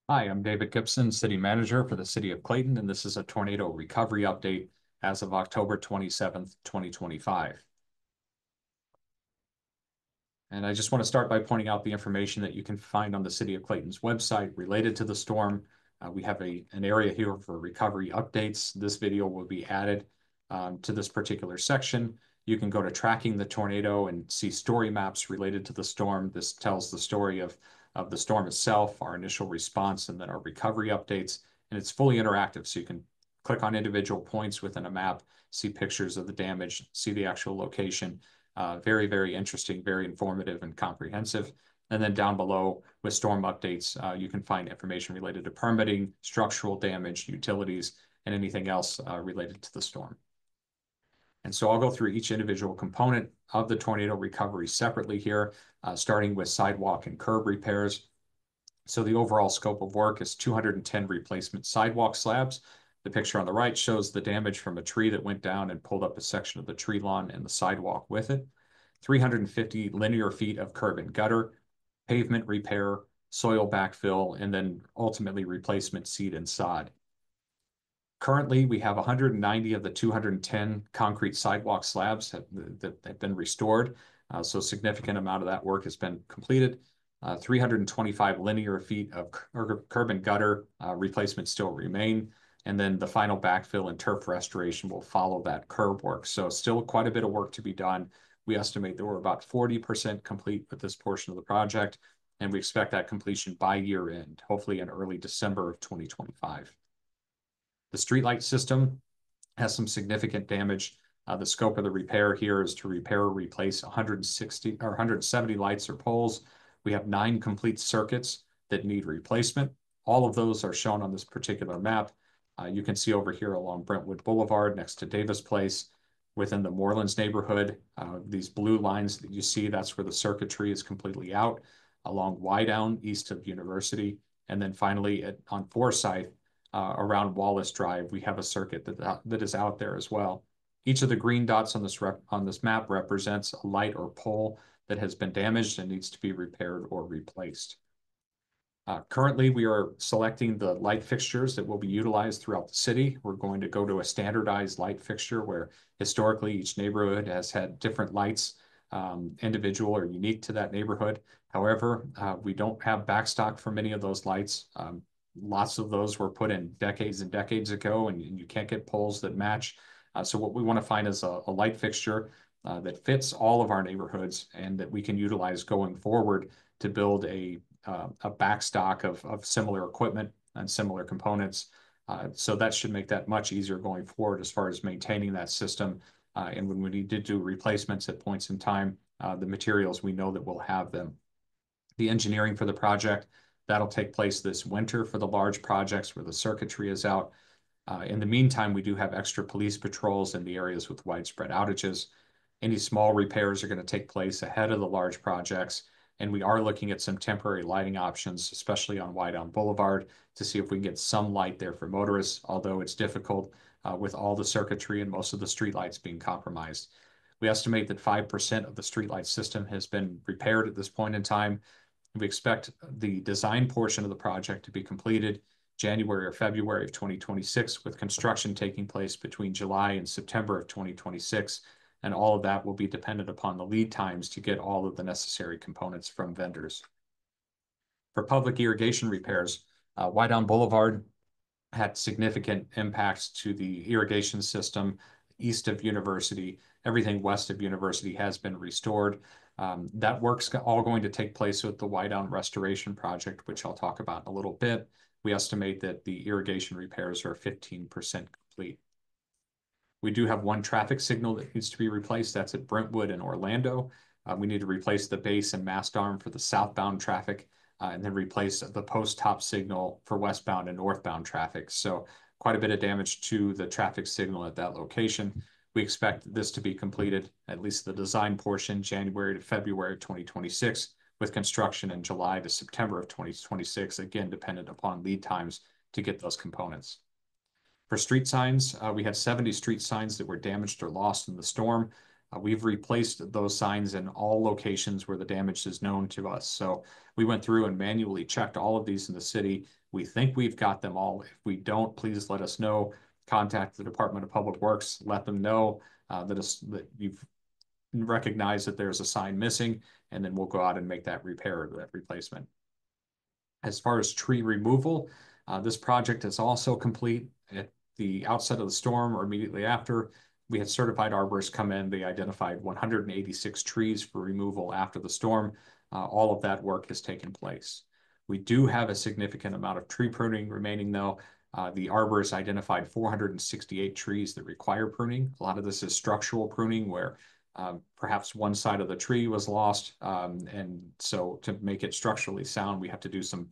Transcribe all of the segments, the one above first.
Hi, I'm David Gibson, City Manager for the City of Clayton, and this is a tornado recovery update as of October 27th, 2025. And I just want to start by pointing out the information that you can find on the City of Clayton's website related to the storm. We have an area here for recovery updates. This video will be added to this particular section. You can go to tracking the tornado and see story maps related to the storm. This tells the story of the storm itself, our initial response, and then our recovery updates. And it's fully interactive, so you can click on individual points within a map, see pictures of the damage, see the actual location. Very, very interesting, very informative and comprehensive. And then down below with storm updates, you can find information related to permitting, structural damage, utilities, and anything else related to the storm. And so I'll go through each individual component of the tornado recovery separately here, starting with sidewalk and curb repairs. So the overall scope of work is 210 replacement sidewalk slabs. The picture on the right shows the damage from a tree that went down and pulled up a section of the tree lawn and the sidewalk with it. 350 linear feet of curb and gutter, pavement repair, soil backfill, and then ultimately replacement seed and sod. Currently, we have 190 of the 210 concrete sidewalk slabs that have been restored. So a significant amount of that work has been completed. 325 linear feet of curb and gutter replacement still remain. And then the final backfill and turf restoration will follow that curb work. So still quite a bit of work to be done. We estimate that we're about 40% complete with this portion of the project, and we expect that completion by year end, hopefully in early December of 2025. The streetlight system has some significant damage. The scope of the repair here is to repair or replace 160 or 170 lights or poles. We have 9 complete circuits that need replacement. All of those are shown on this particular map. You can see over here along Brentwood Boulevard next to Davis Place within the Morelands neighborhood. These blue lines that you see, that's where the circuitry is completely out. Along Wydown east of University. And then finally on Forsyth, around Wallace Drive, we have a circuit that is out there as well. Each of the green dots on this map represents a light or pole that has been damaged and needs to be repaired or replaced. Currently, we are selecting the light fixtures that will be utilized throughout the city. We're going to go to a standardized light fixture where historically each neighborhood has had different lights, individual or unique to that neighborhood. However, we don't have backstock for many of those lights. Lots of those were put in decades and decades ago, and you can't get poles that match. So what we want to find is a light fixture that fits all of our neighborhoods and that we can utilize going forward to build a backstock of similar equipment and similar components. So that should make that much easier going forward as far as maintaining that system. And when we need to do replacements at points in time, the materials, we know that we'll have them. The engineering for the project, that'll take place this winter for the large projects where the circuitry is out. In the meantime, we do have extra police patrols in the areas with widespread outages. Any small repairs are going to take place ahead of the large projects. And we are looking at some temporary lighting options, especially on Wydown Boulevard, to see if we can get some light there for motorists, although it's difficult with all the circuitry and most of the streetlights being compromised. We estimate that 5% of the streetlight system has been repaired at this point in time. We expect the design portion of the project to be completed January or February of 2026, with construction taking place between July and September of 2026. And all of that will be dependent upon the lead times to get all of the necessary components from vendors. For public irrigation repairs, Wydown Boulevard had significant impacts to the irrigation system east of University. Everything west of University has been restored. That work's all going to take place with the Wydown Restoration Project, which I'll talk about in a little bit. We estimate that the irrigation repairs are 15% complete. We do have one traffic signal that needs to be replaced. That's at Brentwood and Orlando. We need to replace the base and mast arm for the southbound traffic, and then replace the post top signal for westbound and northbound traffic. So quite a bit of damage to the traffic signal at that location. We expect this to be completed, at least the design portion, January to February of 2026, with construction in July to September of 2026, again, dependent upon lead times to get those components. For street signs, we had 70 street signs that were damaged or lost in the storm. We've replaced those signs in all locations where the damage is known to us. So we went through and manually checked all of these in the city. We think we've got them all. If we don't, please let us know. Contact the Department of Public Works, let them know that you've recognized that there's a sign missing, and then we'll go out and make that repair or that replacement. As far as tree removal, this project is also complete. At the outset of the storm or immediately after, we had certified arborists come in. They identified 186 trees for removal after the storm. All of that work has taken place. We do have a significant amount of tree pruning remaining, though. The arborists identified 468 trees that require pruning. A lot of this is structural pruning where perhaps one side of the tree was lost. And so to make it structurally sound, we have to do some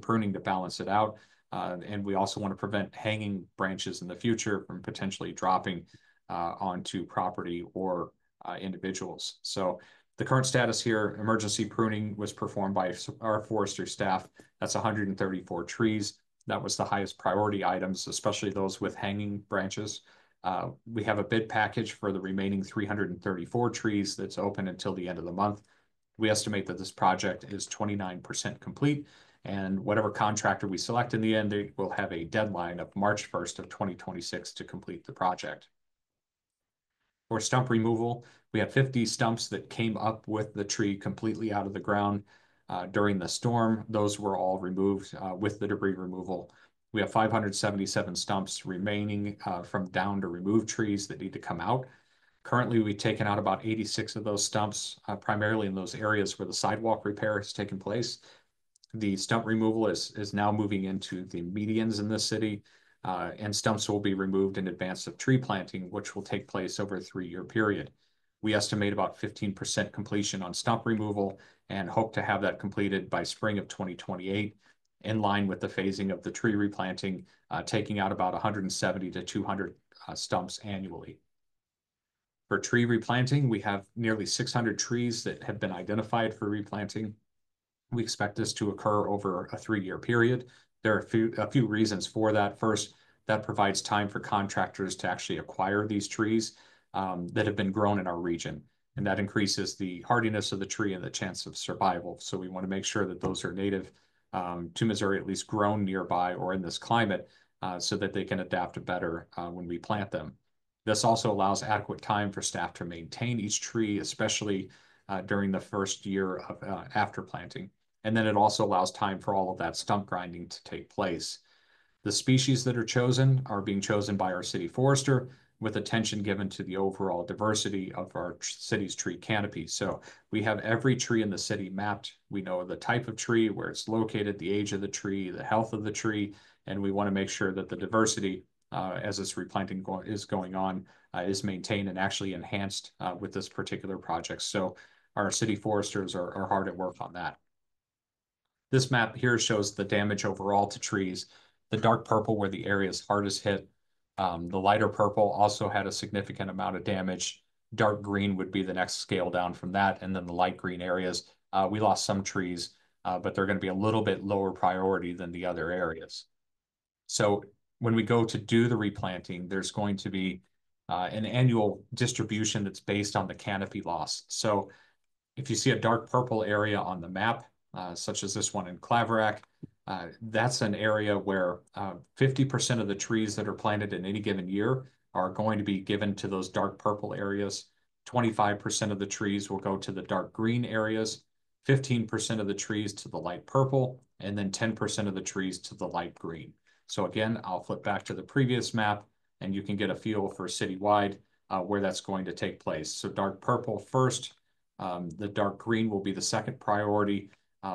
pruning to balance it out. And we also want to prevent hanging branches in the future from potentially dropping onto property or individuals. So the current status here, emergency pruning was performed by our forestry staff. That's 134 trees. That was the highest priority items, especially those with hanging branches. We have a bid package for the remaining 334 trees that's open until the end of the month. We estimate that this project is 29% complete, and whatever contractor we select in the end, they will have a deadline of March 1st of 2026 to complete the project. For stump removal, we had 50 stumps that came up with the tree completely out of the ground during the storm. Those were all removed with the debris removal. We have 577 stumps remaining from down to removed trees that need to come out. Currently, we've taken out about 86 of those stumps, primarily in those areas where the sidewalk repair has taken place. The stump removal is now moving into the medians in the city, and stumps will be removed in advance of tree planting, which will take place over a 3-year period. We estimate about 15% completion on stump removal and hope to have that completed by spring of 2028, in line with the phasing of the tree replanting, taking out about 170 to 200 stumps annually. For tree replanting, we have nearly 600 trees that have been identified for replanting. We expect this to occur over a 3-year period. There are a few reasons for that. First, that provides time for contractors to actually acquire these trees that have been grown in our region, and that increases the hardiness of the tree and the chance of survival. So we want to make sure that those are native to Missouri, at least grown nearby or in this climate, so that they can adapt better when we plant them. This also allows adequate time for staff to maintain each tree, especially during the first year of after planting. And then it also allows time for all of that stump grinding to take place. The species that are chosen are being chosen by our city forester, with attention given to the overall diversity of our city's tree canopy. So we have every tree in the city mapped. We know the type of tree, where it's located, the age of the tree, the health of the tree, and we want to make sure that the diversity as this replanting is going on is maintained and actually enhanced with this particular project. So our city foresters are hard at work on that. This map here shows the damage overall to trees. The dark purple where the area is hardest hit. The lighter purple also had a significant amount of damage. Dark green would be the next scale down from that. And then the light green areas, we lost some trees, but they're going to be a little bit lower priority than the other areas. So when we go to do the replanting, there's going to be an annual distribution that's based on the canopy loss. So if you see a dark purple area on the map, such as this one in Claverack, that's an area where 50% of the trees that are planted in any given year are going to be given to those dark purple areas. 25% of the trees will go to the dark green areas, 15% of the trees to the light purple, and then 10% of the trees to the light green. So again, I'll flip back to the previous map, and you can get a feel for citywide where that's going to take place. So dark purple first, the dark green will be the second priority,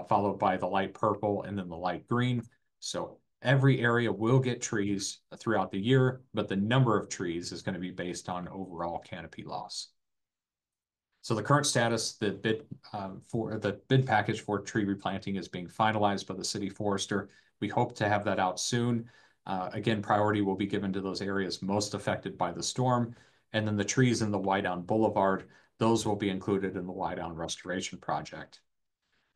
followed by the light purple and then the light green. So every area will get trees throughout the year, but the number of trees is going to be based on overall canopy loss. So the current status, the bid package for tree replanting is being finalized by the city forester. We hope to have that out soon. Again, priority will be given to those areas most affected by the storm. And then the trees in the Wydown Boulevard, those will be included in the Wydown Restoration Project.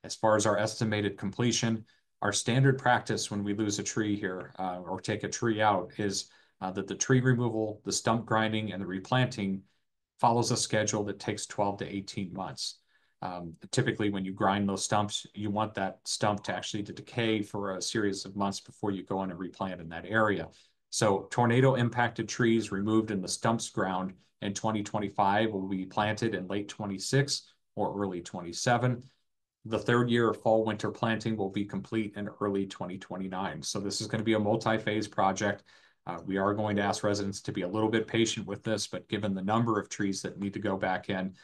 As far as our estimated completion, our standard practice when we lose a tree here or take a tree out is that the tree removal, the stump grinding, and the replanting follows a schedule that takes 12 to 18 months. Typically, when you grind those stumps, you want that stump to actually decay for a series of months before you go in and replant in that area. So tornado impacted trees removed in the stumps ground in 2025 will be planted in late 26 or early 27. The third year of fall winter planting will be complete in early 2029. So this is going to be a multi-phase project. We are going to ask residents to be a little bit patient with this, but given the number of trees that need to go back in,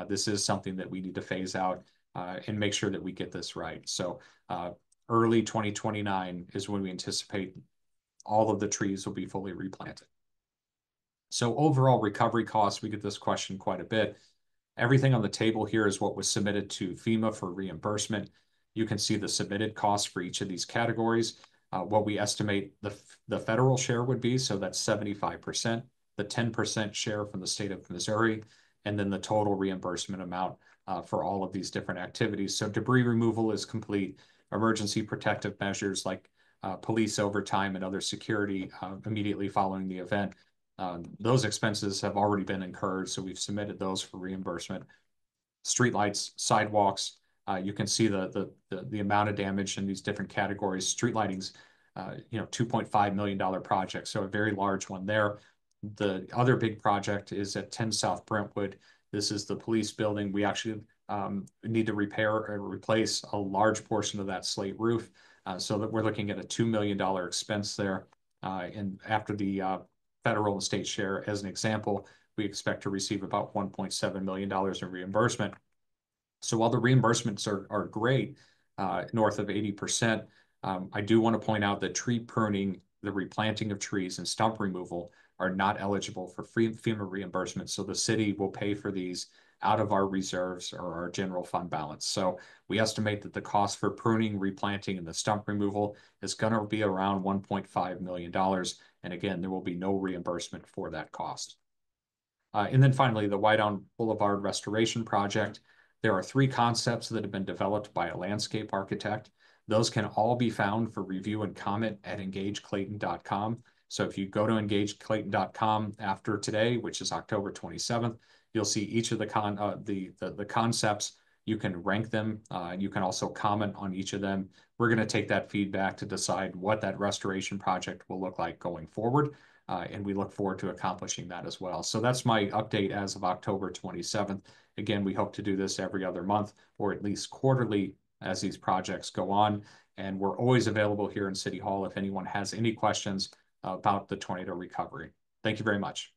this is something that we need to phase out and make sure that we get this right. So early 2029 is when we anticipate all of the trees will be fully replanted. So overall recovery costs, we get this question quite a bit. Everything on the table here is what was submitted to FEMA for reimbursement. You can see the submitted costs for each of these categories, what we estimate the federal share would be, so that's 75%, the 10% share from the state of Missouri, and then the total reimbursement amount for all of these different activities. So debris removal is complete. Emergency protective measures like police overtime and other security immediately following the event. Those expenses have already been incurred, so we've submitted those for reimbursement. Streetlights, sidewalks, you can see the amount of damage in these different categories. Street lighting's, $2.5 million project, so a very large one there. The other big project is at 10 South Brentwood. This is the police building. We actually need to repair or replace a large portion of that slate roof, so that we're looking at a $2 million expense there. And after the federal and state share, as an example, we expect to receive about $1.7 million in reimbursement. So while the reimbursements are great, north of 80%, I do want to point out that tree pruning, the replanting of trees, and stump removal are not eligible for FEMA reimbursement. So the city will pay for these out of our reserves or our general fund balance. So we estimate that the cost for pruning, replanting, and the stump removal is going to be around $1.5 million. And again, there will be no reimbursement for that cost. And then finally, the Whiteown Boulevard Restoration Project. There are 3 concepts that have been developed by a landscape architect. Those can all be found for review and comment at engageclayton.com. So if you go to engageclayton.com after today, which is October 27th, you'll see each of the concepts. You can rank them. You can also comment on each of them. We're going to take that feedback to decide what that restoration project will look like going forward. And we look forward to accomplishing that as well. So that's my update as of October 27th. Again, we hope to do this every other month or at least quarterly as these projects go on. And we're always available here in City Hall if anyone has any questions about the tornado recovery. Thank you very much.